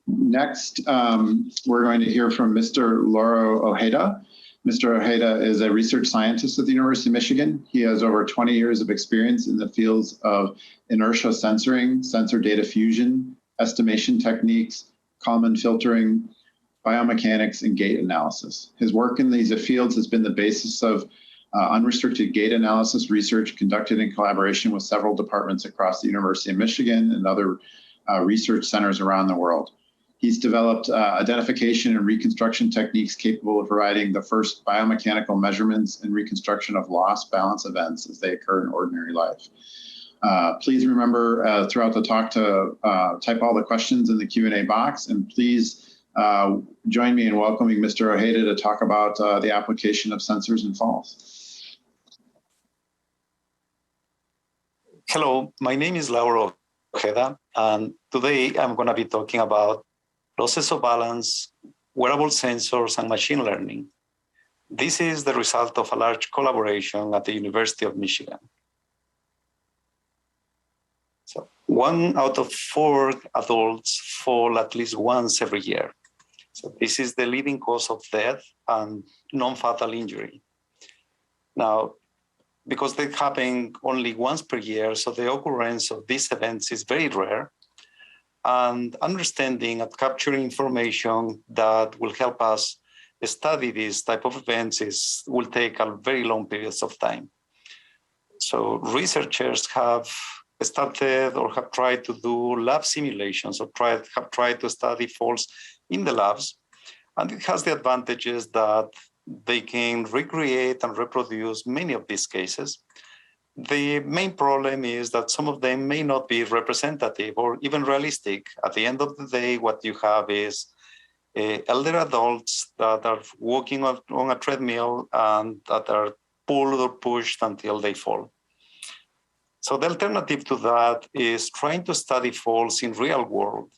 Next, we're going to hear from Mr. Lauro Ojeda. Mr. Ojeda is a research scientist at the University of Michigan. He has over 20 years of experience in the fields of inertia censoring, sensor data fusion, estimation techniques, Kalman filtering, biomechanics, and gate analysis. His work in these fields has been the basis of unrestricted gate analysis research conducted in collaboration with several departments across the University of Michigan and other research centers around the world. He's developed identification and reconstruction techniques capable of providing the first biomechanical measurements and reconstruction of loss balance events as they occur in ordinary life. Please remember throughout the talk to type all the questions in the Q&A box, and please join me in welcoming Mr. Ojeda to talk about the application of sensors in falls. Hello, my name is Lauro Ojeda, and today I'm going to be talking about losses of balance, wearable sensors, and machine learning. This is the result of a large collaboration at the University of Michigan. So 1 out of 4 adults fall at least once every year. So this is the leading cause of death and non-fatal injury. Now, because they happen only once per year, so the occurrence of these events is very rare. And understanding and capturing information that will help us study these type of events will take a very long periods of time. So researchers have started or have tried to do lab simulations or have tried to study falls in the labs. And it has the advantages that they can recreate and reproduce many of these cases. The main problem is that some of them may not be representative or even realistic. At the end of the day, what you have is elder adults that are walking on a treadmill and that are pulled or pushed until they fall. So the alternative to that is trying to study falls in real world.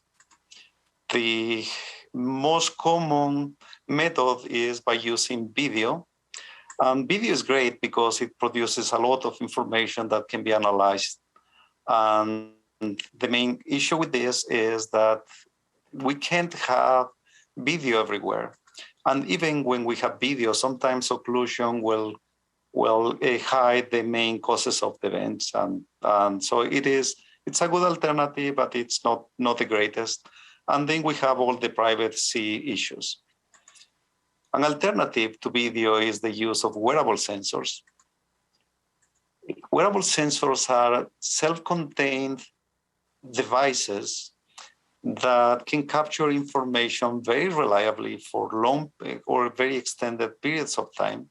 The most common method is by using video. Video is great because it produces a lot of information that can be analyzed. And the main issue with this is that we can't have video everywhere. And even when we have video, sometimes occlusion will hide the main causes of the events. And so it's a good alternative, but it's not the greatest. And then we have all the privacy issues. An alternative to video is the use of wearable sensors. Wearable sensors are self-contained devices that can capture information very reliably for long or very extended periods of time.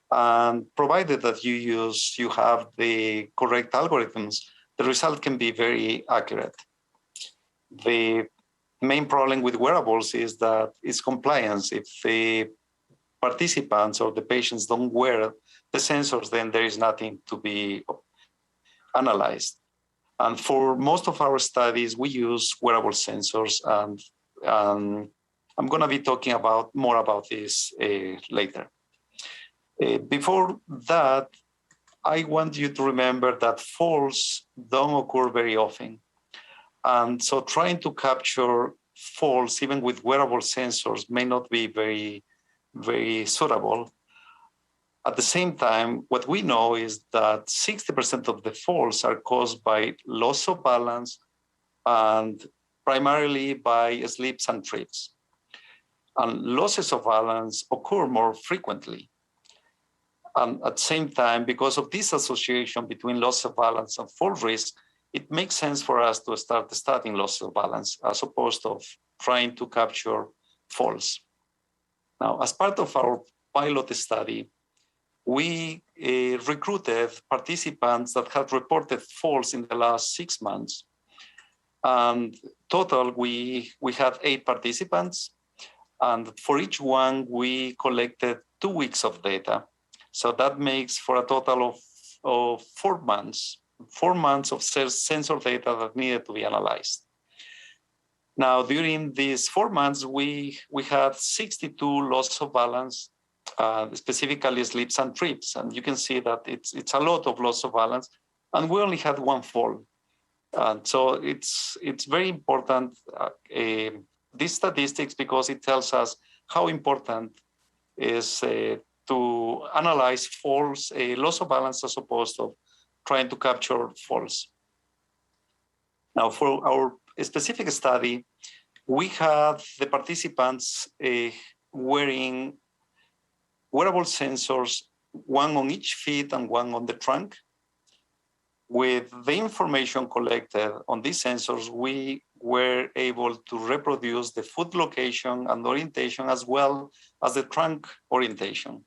And provided that you have the correct algorithms, the result can be very accurate. The main problem with wearables is that it's compliance. If the participants or the patients don't wear the sensors, then there is nothing to be analyzed. And for most of our studies, we use wearable sensors, and I'm going to be talking more about this later. Before that, I want you to remember that falls don't occur very often. And so trying to capture falls, even with wearable sensors, may not be very, very suitable. At the same time, what we know is that 60% of the falls are caused by loss of balance and primarily by slips and trips. And losses of balance occur more frequently. And at the same time, because of this association between loss of balance and fall risk, it makes sense for us to start studying loss of balance as opposed to trying to capture falls. Now, as part of our pilot study, we recruited participants that had reported falls in the last 6 months. And total, we had 8 participants. And for each one, we collected 2 weeks of data. So that makes for a total of 4 months. 4 months of sensor data that needed to be analyzed. Now, during these 4 months, we had 62 loss of balance, specifically slips and trips. And you can see that it's a lot of loss of balance. And we only had 1 fall. And so it's very important, these statistics, because it tells us how important is to analyze false loss of balance as opposed to trying to capture false. Now, for our specific study, we had the participants wearing wearable sensors, one on each feet and one on the trunk. With the information collected on these sensors, we were able to reproduce the foot location and orientation as well as the trunk orientation.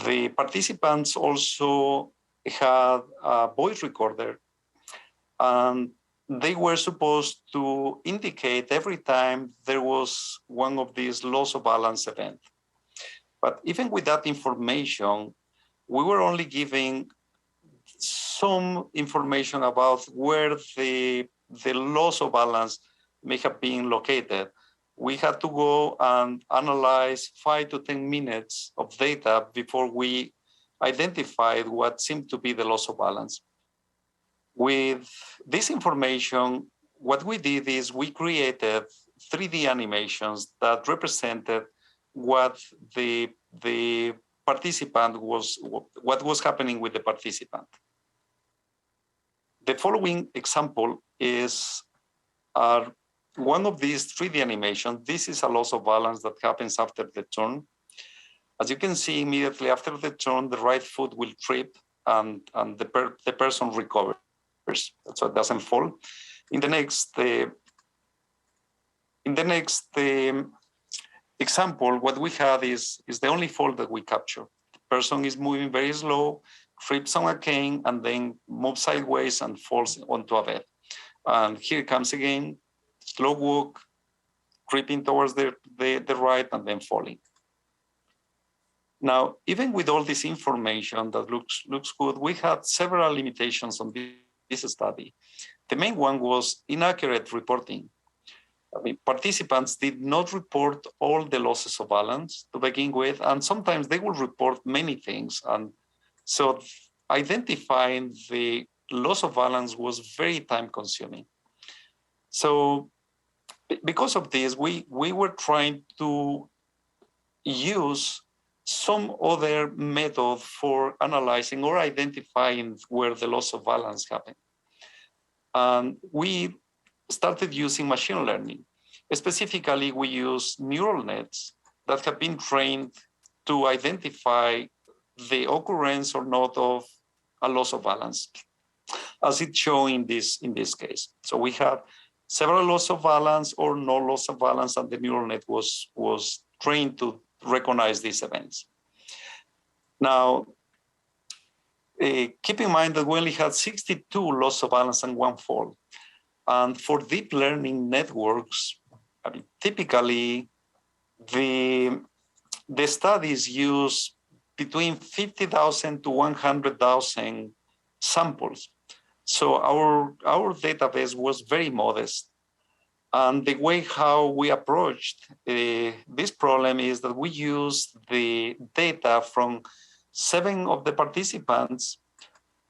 The participants also had a voice recorder, and they were supposed to indicate every time there was one of these loss of balance events. But even with that information, we were only giving some information about where the loss of balance may have been located. We had to go and analyze 5 to 10 minutes of data before we identified what seemed to be the loss of balance. With this information, what we did is we created 3D animations that represented what the participant was, what was happening with the participant. The following example is one of these 3D animations. This is a loss of balance that happens after the turn. As you can see, immediately after the turn, the right foot will trip and the person recovers, so it doesn't fall. In the next example, what we had is the only fall that we capture. The person is moving very slow, trips on a cane, and then moves sideways and falls onto a bed. And here it comes again, slow walk, creeping towards the right, and then falling. Now, even with all this information that looks good, we had several limitations on this study. The main one was inaccurate reporting. I mean, participants did not report all the losses of balance to begin with, and sometimes they will report many things. And so identifying the loss of balance was very time consuming. So because of this, we were trying to use some other method for analyzing or identifying where the loss of balance happened. And we started using machine learning. Specifically, we use neural nets that have been trained to identify the occurrence or not of a loss of balance, as it's shown in this case. So we have several loss of balance or no loss of balance, and the neural net was trained to recognize these events. Now, keep in mind that we only had 62 loss of balance and 1 fall. And for deep learning networks, I mean, typically the studies use between 50,000 to 100,000 samples. So our database was very modest. And the way how we approached this problem is that we used the data from 7 of the participants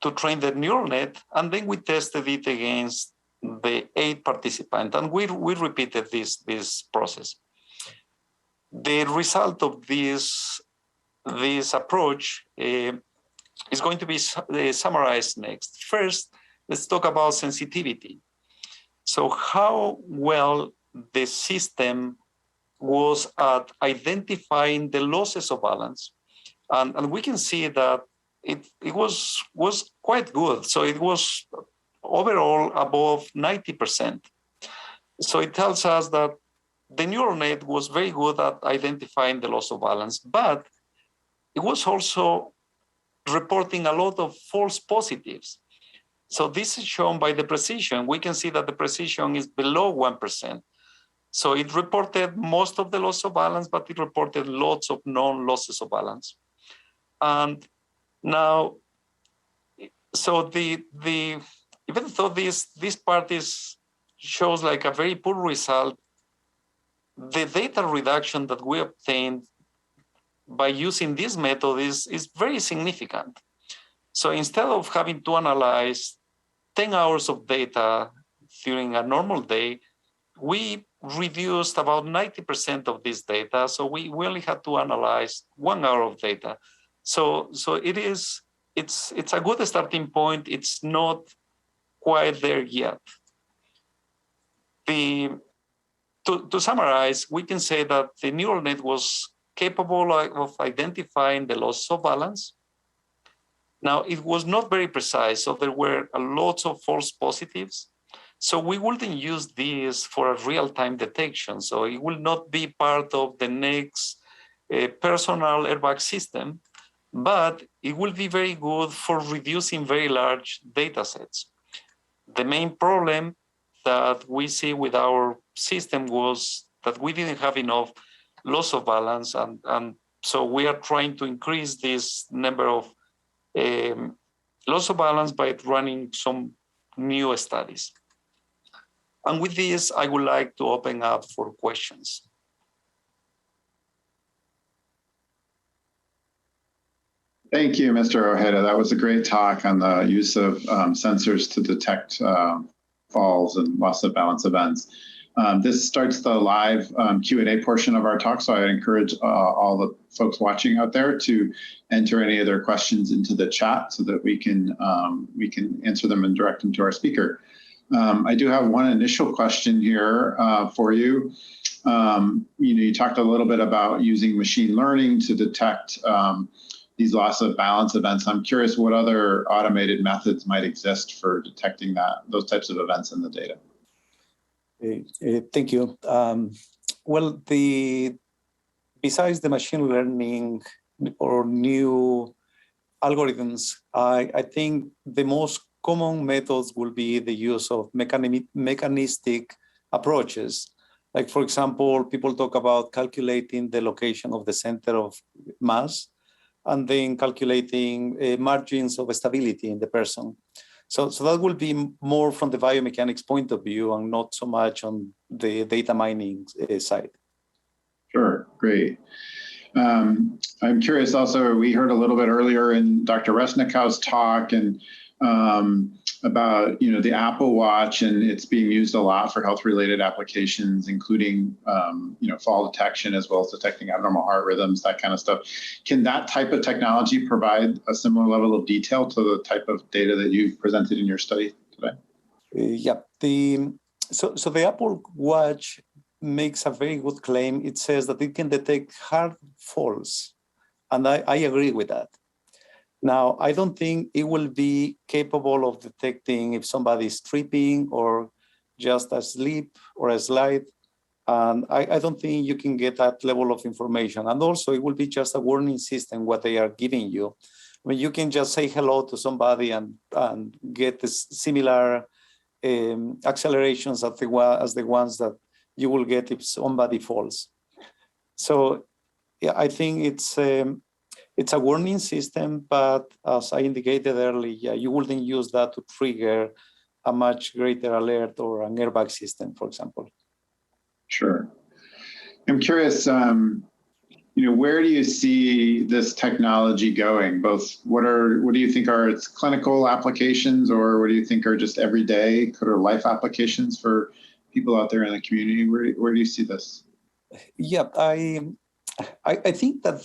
to train the neural net, and then we tested it against the 8 participants, and we repeated this process. The result of this approach is going to be summarized next. First, let's talk about sensitivity. So how well the system was at identifying the losses of balance. And we can see that it was quite good. So it was overall above 90%. So it tells us that the neural net was very good at identifying the loss of balance, but it was also reporting a lot of false positives. So this is shown by the precision. We can see that the precision is below 1%. So it reported most of the loss of balance, but it reported lots of non-losses of balance. And now, so even though this part shows like a very poor result, the data reduction that we obtained by using this method is very significant. So instead of having to analyze 10 hours of data during a normal day, we reduced about 90% of this data. So we only had to analyze 1 hour of data. So it's a good starting point. It's not quite there yet. To summarize, we can say that the neural net was capable of identifying the loss of balance. Now, it was not very precise, so there were a lot of false positives. So we wouldn't use this for a real-time detection. So it will not be part of the next personal airbag system, but it will be very good for reducing very large data sets. The main problem that we see with our system was that we didn't have enough loss of balance. And so we are trying to increase this number of loss of balance by running some new studies. And with this, I would like to open up for questions. Thank you, Mr. Ojeda. That was a great talk on the use of sensors to detect falls and loss of balance events. This starts the live Q&A portion of our talk, so I encourage all the folks watching out there to enter any of their questions into the chat so that we can answer them and direct them to our speaker. I do have one initial question here for you. You talked a little bit about using machine learning to detect these loss of balance events. I'm curious what other automated methods might exist for detecting those types of events in the data. Thank you. Well, besides the machine learning or new algorithms, I think the most common methods will be the use of mechanistic approaches. Like, for example, people talk about calculating the location of the center of mass and then calculating margins of stability in the person. So that will be more from the biomechanics point of view and not so much on the data mining side. Sure, great. I'm curious also, we heard a little bit earlier in Dr. Resnikov's talk and about the Apple Watch, and it's being used a lot for health-related applications, including fall detection as well as detecting abnormal heart rhythms, that kind of stuff. Can that type of technology provide a similar level of detail to the type of data that you've presented in your study today? Yeah, so the Apple Watch makes a very good claim. It says that it can detect hard falls, and I agree with that. Now, I don't think it will be capable of detecting if somebody is tripping or just asleep or a slide. And I don't think you can get that level of information. And also, it will be just a warning system, what they are giving you. I mean, you can just say hello to somebody and get this similar accelerations as the ones that you will get if somebody falls. So yeah, I think it's a warning system, but as I indicated earlier, you wouldn't use that to trigger a much greater alert or an airbag system, for example. Sure. I'm curious, where do you see this technology going? Both, what do you think are its clinical applications, or what do you think are just everyday kind of life applications for people out there in the community? Where do you see this? Yeah, I think that,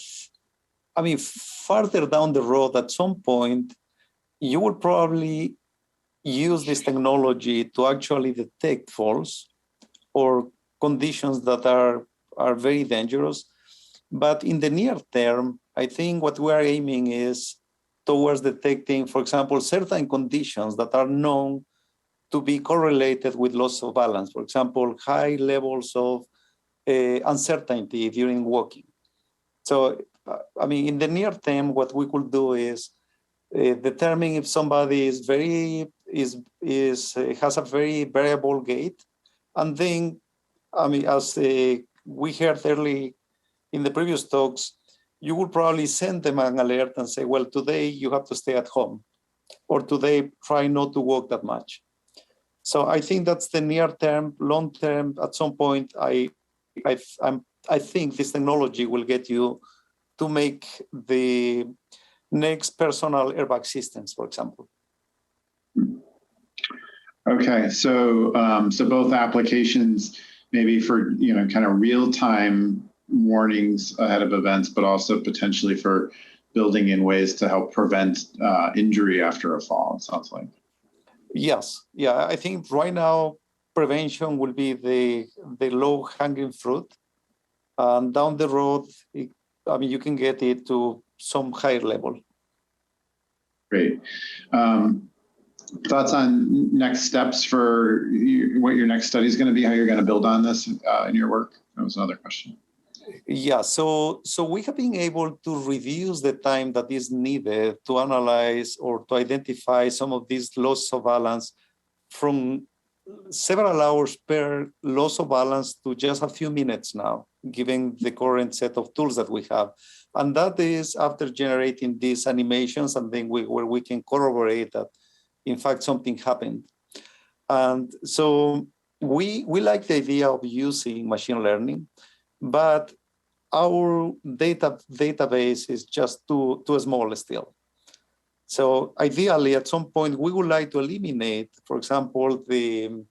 further down the road, at some point, you will probably use this technology to actually detect falls or conditions that are very dangerous. But in the near term, I think what we are aiming is towards detecting, for example, certain conditions that are known to be correlated with loss of balance. For example, high levels of uncertainty during walking. So, in the near term, what we could do is determine if somebody has a very variable gait, and then, as we heard early in the previous talks, you will probably send them an alert and say, well, today you have to stay at home, or today try not to walk that much. So I think that's the near term. Long term, at some point, I think this technology will get you to make the next personal airbag systems, for example. Okay, so both applications, maybe for kind of real-time warnings ahead of events, but also potentially for building in ways to help prevent injury after a fall. It sounds like. Yes, yeah, I think right now prevention will be the low-hanging fruit, and down the road, you can get it to some higher level. Great. Thoughts on next steps for what your next study is going to be, how you're going to build on this in your work? That was another question. Yeah, so we have been able to reduce the time that is needed to analyze or to identify some of these loss of balance from several hours per loss of balance to just a few minutes now, given the current set of tools that we have. And that is after generating these animations, and then where we can corroborate that, in fact, something happened. And so we like the idea of using machine learning, but our database is just too small still. So ideally, at some point, we would like to eliminate, for example, the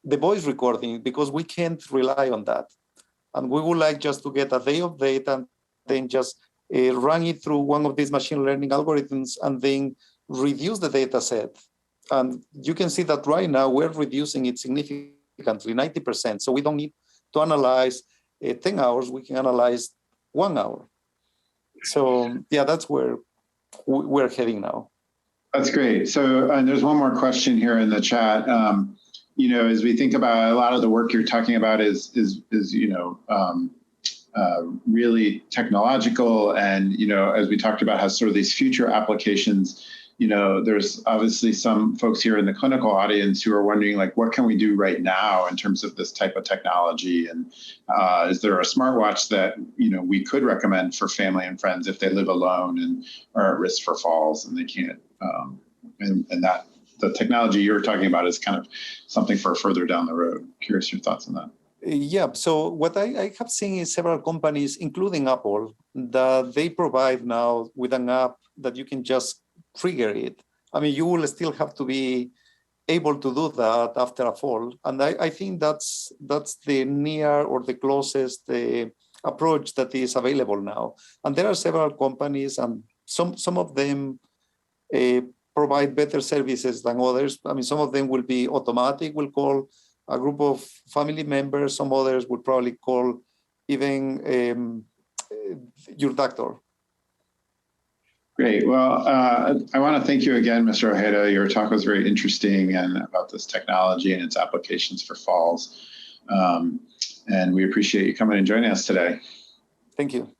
voice recording, because we can't rely on that. And we would like just to get a day of data and then just run it through one of these machine learning algorithms and then reduce the data set. And you can see that right now we're reducing it significantly, 90%. So we don't need to analyze 10 hours, we can analyze 1 hour. So yeah, that's where we're heading now. That's great. So there's one more question here in the chat. As we think about a lot of the work you're talking about is really technological, and as we talked about, has sort of these future applications. There's obviously some folks here in the clinical audience who are wondering, like, what can we do right now in terms of this type of technology? And is there a smartwatch that, we could recommend for family and friends if they live alone and are at risk for falls and they can't, and that the technology you're talking about is kind of something for further down the road. Curious your thoughts on that. Yeah, so what I have seen is several companies, including Apple, that they provide now with an app that you can just trigger it. You will still have to be able to do that after a fall. And I think that's the near or the closest approach that is available now. And there are several companies, and some of them provide better services than others. Some of them will be automatic, will call a group of family members. Some others would probably call even your doctor. Great. Well, I want to thank you again, Mr. Ojeda. Your talk was very interesting and about this technology and its applications for falls. And we appreciate you coming and joining us today. Thank you.